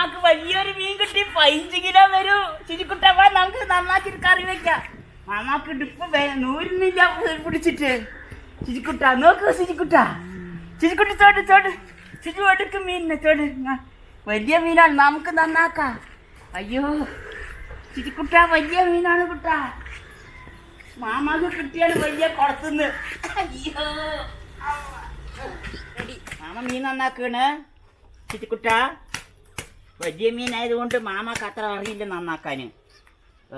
മാമാക്ക് വലിയൊരു മീൻ കിട്ടി 15 കിലോ വരൂ. ചിരിക്കുട്ട വാ നമുക്ക് നന്നാക്കിട്ട് കറി വെക്കാം. മാമാക്ക് ഇപ്പൊ നൂരുന്നില്ല പിടിച്ചിട്ട്. ചിരിക്കുട്ട നോക്ക് ചിരിക്കുട്ട. ചിരിക്കുട്ടി ചോട്ട് ചോട്ട് ചിരി എടുക്കും മീനിനെ ചോട്ട്. വലിയ മീനാണ് നമുക്ക് നന്നാക്കാം. അയ്യോ ചിരിക്കുട്ട വലിയ മീനാണ് കുട്ട. മാമാക്ക് കിട്ടിയാണ് വലിയ കുളത്തുനിന്ന്. അയ്യോ മാമ മീൻ നന്നാക്കാണ്. ചിരിക്കുട്ട വലിയ മീനായതുകൊണ്ട് മാമാക്ക് അത്ര അറിയില്ല നന്നാക്കാൻ.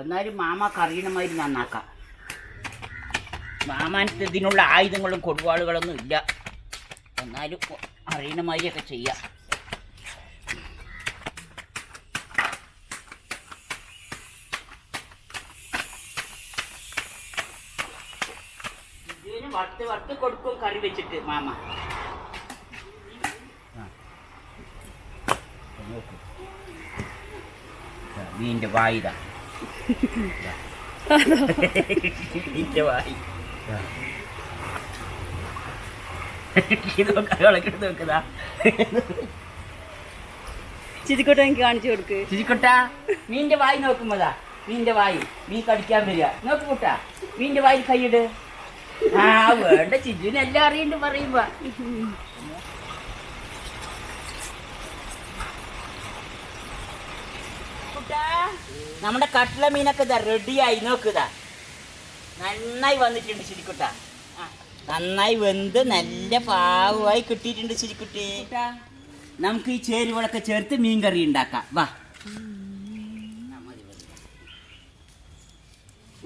എന്നാലും മാമാക്ക് അറിയണ മാതിരി നന്നാക്കാം. മാമാനത്ത് ഇതിനുള്ള ആയുധങ്ങളും കൊടുവാളുകളൊന്നും ഇല്ല. എന്നാലും അറിയണ മാതിരിയൊക്കെ ചെയ്യാം. ഇതിന് വറുത്ത് കൊടുക്കും കറി വെച്ചിട്ട് മാമ. മീൻ്റെ വായിതാ. മീൻ്റെ വായി നോക്കതാ. ചിരിക്കോട്ട എനിക്ക് കാണിച്ചു കൊടുക്ക്. ചിരിക്കോട്ട മീൻ്റെ വായി നോക്കുമ്പോതാ. മീൻ്റെ വായി മീൻ കടിക്കാൻ വരിക. നോക്ക് കൂട്ടാ മീൻ്റെ വായിൽ കൈയിട്. ആ വേണ്ട ചിജുവിനെല്ലാം അറിയണ്ട് പറയുമ്പോ. നമ്മുടെ കട്ട്ല മീനൊക്കെ ഇതാ റെഡിയായി നോക്കുതാ. നന്നായി വന്നിട്ടുണ്ട് ശരിക്കുട്ട. നന്നായി വെന്ത് നല്ല പാവമായി കിട്ടിയിട്ടുണ്ട് ശരിക്കുട്ടി. നമുക്ക് ഈ ചേരുവകളൊക്കെ ചേർത്ത് മീൻ കറി ഉണ്ടാക്കാം. വാ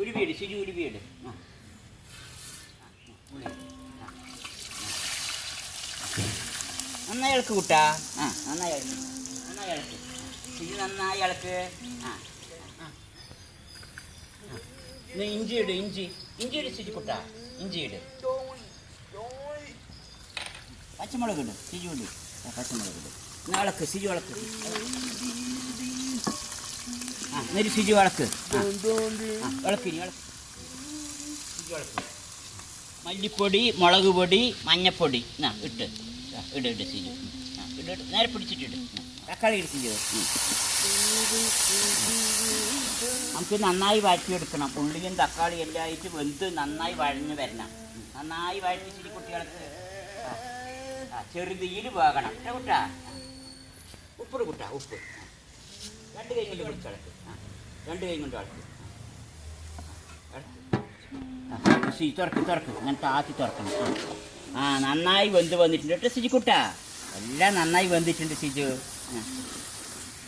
ഒരു വീട് ശരി ഒരു വീട്. നന്നായി ഇളക്ക് കൂട്ടാ. നന്നായി ഇളക്ക് നന്നായി ഇളക്ക് ശരി നന്നായി ഇളക്ക്. ഇഞ്ചി ഇട് ഇഞ്ചി ഇട് ശരിക്കുട്ടാ. ഇഞ്ചി ഇട്. പച്ചമുളക് ഇട് ശരി ഇട്. പച്ചമുളക് ഇട്. ഇളക്ക് ശരി ഇളക്ക്. നേരി ശരി ഇളക്ക്. ഇളക്കിനി ഇളക്ക് ശരി ഇളക്ക്. മല്ലിപ്പൊടി മുളക് പൊടി മഞ്ഞപ്പൊടി ഇട്ട് ഇട് ഇട് ശരി. ഇട് നേരെ പിടിച്ചിട്ടിട്. തക്കാളി ഇടിച്ചിട്ട് നമുക്ക് നന്നായി വഴറ്റിയെടുക്കണം. ഉള്ളിയും തക്കാളിയും എല്ലാം ആയിട്ട് വെന്ത് നന്നായി വഴഞ്ഞ് വരണം. നന്നായി വഴറ്റിച്ചിട്ട് കുട്ടികൾക്ക് ചെറുതീയിൽ വേകണം. കുട്ടാ ഉപ്പിട് കുട്ടാ ഉപ്പ്. 2 കൈ കൊണ്ട് പിടിച്ചിളക്ക്. 2 കൈ കൊണ്ട് വളക്ക്. തുറക്ക് അങ്ങനെ താത്തി തുറക്കണം. നന്നായി വെന്ത് വന്നിട്ടുണ്ട് കേട്ടോ സിജിക്കുട്ടാ. എല്ലാം നന്നായി വെന്തിട്ടുണ്ട് സിജു.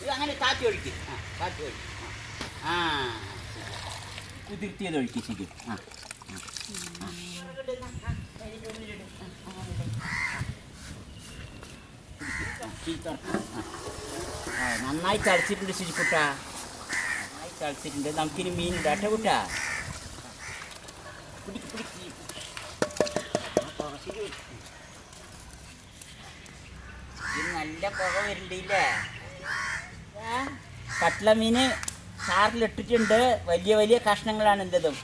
ഇത് അങ്ങനെ താത്തി ഒഴിക്ക്. താത്തി ഒഴിക്ക്. കുതിർത്തിയത് ഒഴിക്ക് സിജു. നന്നായി തളിച്ചിട്ടുണ്ട് സിജിക്കുട്ടാ. നന്നായി തളിച്ചിട്ടുണ്ട്. നമുക്കിനി മീൻ ഇടാട്ടെ കുട്ടാ. പിടിക്ക് പിടിക്ക്. ഇത് നല്ല പുക വരുന്നുണ്ടല്ലേ. കട്ട്ല മീൻ ചാറിലിട്ടിട്ടുണ്ട്. വലിയ വലിയ കഷ്ണങ്ങളാണ് എൻ്റെതും.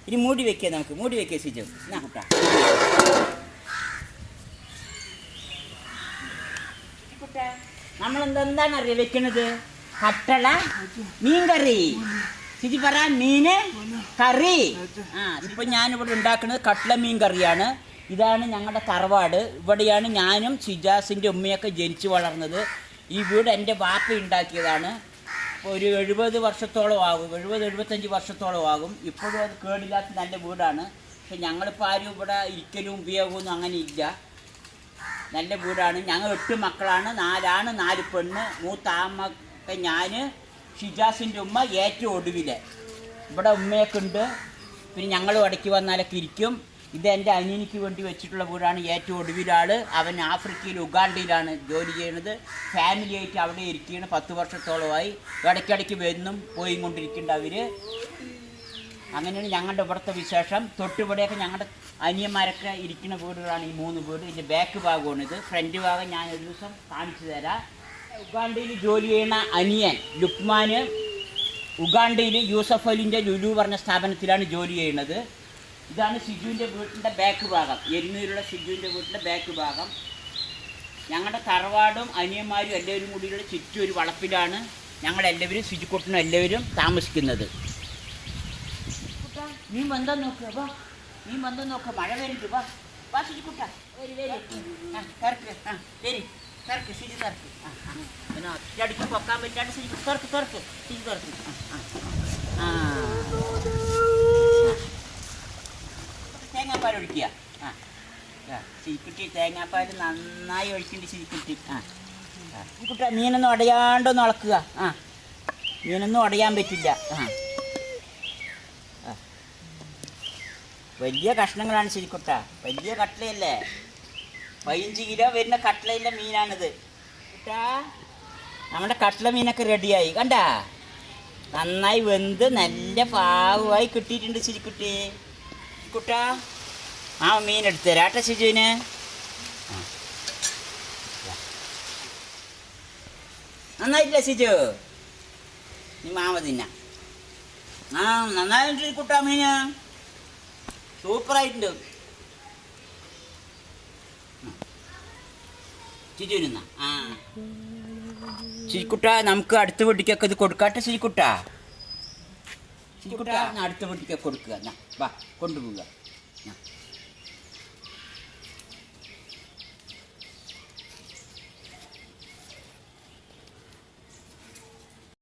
ഇനി മൂടി വെക്കുക. നമുക്ക് മൂടി വെക്കുക സിജു. എന്നാ കുട്ടാ നമ്മളെന്താണ് അറിയാം വെക്കണത്? കട്ടള മീൻ കറി. സിജി പറ മീന് കറി. ഇപ്പം ഞാനിവിടെ ഉണ്ടാക്കുന്നത് കട്ട്ല മീൻ കറിയാണ്. ഇതാണ് ഞങ്ങളുടെ തറവാട്. ഇവിടെയാണ് ഞാനും ഷിജാസിൻ്റെ ഉമ്മയൊക്കെ ജനിച്ചു വളർന്നത്. ഈ വീട് എൻ്റെ ബാപ്പ ഉണ്ടാക്കിയതാണ്. ഒരു 70 വർഷത്തോളം ആകും. 70-75 വർഷത്തോളം ആകും. ഇപ്പോഴും അത് കേടില്ലാത്ത നല്ല വീടാണ്. പക്ഷെ ഞങ്ങളിപ്പോൾ ആരും ഇവിടെ ഇരിക്കലും ഉപയോഗമൊന്നും അങ്ങനെ ഇല്ല. നല്ല വീടാണ്. ഞങ്ങൾ 8 മക്കളാണ്. 4 ആണ് 4 പെണ്ണ്. മൂത്ത ആമൊക്കെ ഞാൻ, ഷിജാസിൻ്റെ ഉമ്മ ഏറ്റവും ഒടുവിൽ. ഇവിടെ ഉമ്മയൊക്കെ ഉണ്ട്. പിന്നെ ഞങ്ങൾ ഇടയ്ക്ക് വന്നാലൊക്കെ ഇരിക്കും. ഇത് എൻ്റെ അനിയനിക്ക് വേണ്ടി വെച്ചിട്ടുള്ള വീടാണ്. ഏറ്റവും ഒടുവിലാൾ. അവൻ ആഫ്രിക്കയിൽ ഉഗാണ്ടയിലാണ് ജോലി ചെയ്യുന്നത്. ഫാമിലിയായിട്ട് അവിടെ ഇരിക്കുകയാണ്. 10 വർഷത്തോളമായി. ഇടയ്ക്കിടയ്ക്ക് വരുന്നും പോയി കൊണ്ടിരിക്കുന്നുണ്ട് അവർ. അങ്ങനെയാണ് ഞങ്ങളുടെ ഇവിടുത്തെ വിശേഷം. തൊട്ടിവിടെയൊക്കെ ഞങ്ങളുടെ അനിയന്മാരൊക്കെ ഇരിക്കുന്ന വീടുകളാണ് ഈ 3 വീട്. ഇതിൻ്റെ ബാക്ക് ഭാഗമാണിത്. ഫ്രണ്ട് ഭാഗം ഞാൻ ഒരു ദിവസം കാണിച്ചു തരാം. ഉഗാണ്ടയിൽ ജോലി ചെയ്യുന്ന അനിയൻ ലുക്മാന് ഉഗാണ്ടയിൽ യൂസഫ് അലിൻ്റെ ലുലു പറഞ്ഞ സ്ഥാപനത്തിലാണ് ജോലി ചെയ്യുന്നത്. ഇതാണ് ഷിജുവിൻ്റെ വീട്ടിൻ്റെ ബാക്ക് ഭാഗം. എരുന്നൂരുള്ള ഷിജുവിൻ്റെ വീട്ടിൻ്റെ ബാക്ക് ഭാഗം. ഞങ്ങളുടെ തറവാടും അനിയന്മാരും എല്ലാവരും കൂടിയുള്ള ചുറ്റും ഒരു വളപ്പിലാണ് ഞങ്ങളെല്ലാവരും ശുചിക്കുട്ടനും എല്ലാവരും താമസിക്കുന്നത്. നീ ബന്ധം നോക്കുക, വാ, നീ ബന്ധം നോക്കുക, മഴ വരുന്നുണ്ട്, വാ വാ ശുചിക്കുട്ട, വരി വരി, കറക്ക്, വരി കറക്ക്, ശുചി കറക്ക്, പിന്നെ ഒറ്റയടിക്ക് പൊക്കാൻ പറ്റാണ്ട് ശുചി തുറക്ക് തുറക്ക്, ശുചി തുറക്ക്, തേങ്ങാപ്പാൽ ഒഴിക്കുക. ശുചിക്കുട്ടി തേങ്ങാപ്പാൽ നന്നായി ഒഴിക്കേണ്ടി ശുചിക്കുട്ടി. കുട്ട മീനൊന്നും ഉടയാണ്ടൊന്ന് ഇളക്കുക. മീനൊന്നും ഉടയാൻ പറ്റില്ല. വലിയ കഷ്ണങ്ങളാണ് ശരിക്കുട്ട, വലിയ കട്ട്ലയല്ലേ, 15 കിലോ വരുന്ന കട്ട്ലയിലെ മീനാണിത്. കുട്ടാ നമ്മുടെ കട്ട്ല മീനൊക്കെ റെഡിയായി, കണ്ട നന്നായി വെന്ത് നല്ല പാവമായി കിട്ടിയിട്ടുണ്ട് ശരിക്കുട്ടി. കുട്ടാ ആ മീൻ എടുത്തു തരാം കേട്ടോ ശിജുവിന്. നന്നായിട്ടില്ല ശിജു, നീ മാമ തിന്ന. നന്നായിട്ട് കുട്ടാ മീന്, സൂപ്പറായിട്ടുണ്ട്. ശിജുവിന ശരിക്കുട്ട നമുക്ക് അടുത്ത വീട്ടിക്കൊക്കെ ഇത് കൊടുക്കാട്ടെ ശരിക്കുട്ട. ശരിക്കുട്ട അടുത്ത വീട്ടിക്കൊക്കെ കൊടുക്കുക, വാ കൊണ്ടുപോവുക.